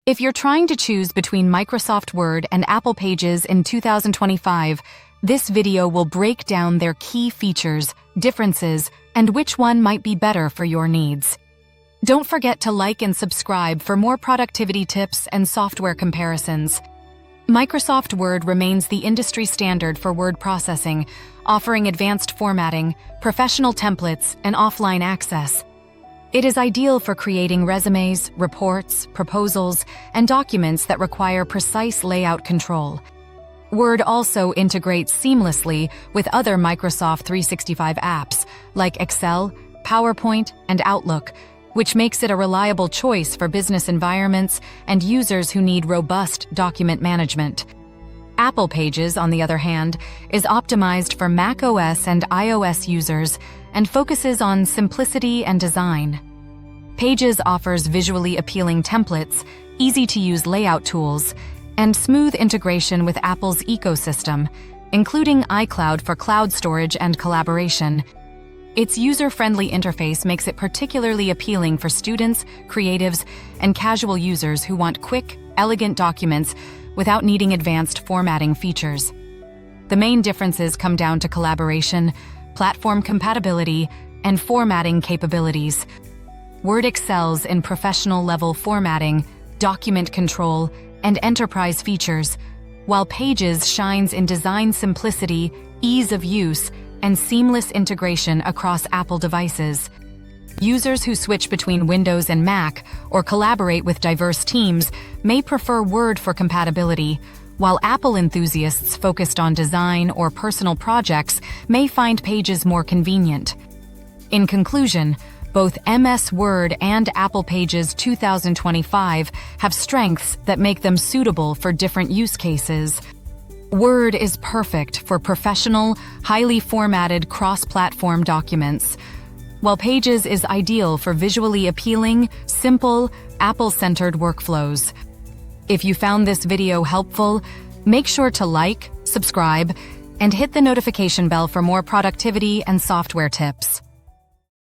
If you're trying to choose between Microsoft Word and Apple Pages in 2025, this video will break down their key features, differences, and which one might be better for your needs. Don't forget to like and subscribe for more productivity tips and software comparisons. Microsoft Word remains the industry standard for word processing, offering advanced formatting, professional templates, and offline access. It is ideal for creating resumes, reports, proposals, and documents that require precise layout control. Word also integrates seamlessly with other Microsoft 365 apps like Excel, PowerPoint, and Outlook, which makes it a reliable choice for business environments and users who need robust document management. Apple Pages, on the other hand, is optimized for macOS and iOS users and focuses on simplicity and design. Pages offers visually appealing templates, easy-to-use layout tools, and smooth integration with Apple's ecosystem, including iCloud for cloud storage and collaboration. Its user-friendly interface makes it particularly appealing for students, creatives, and casual users who want quick, elegant documents without needing advanced formatting features. The main differences come down to collaboration, platform compatibility, and formatting capabilities. Word excels in professional-level formatting, document control, and enterprise features, while Pages shines in design simplicity, ease of use, and seamless integration across Apple devices. Users who switch between Windows and Mac or collaborate with diverse teams may prefer Word for compatibility, while Apple enthusiasts focused on design or personal projects may find Pages more convenient. In conclusion, both MS Word and Apple Pages 2025 have strengths that make them suitable for different use cases. Word is perfect for professional, highly formatted cross-platform documents, while Pages is ideal for visually appealing, simple, Apple-centered workflows. If you found this video helpful, make sure to like, subscribe, and hit the notification bell for more productivity and software tips.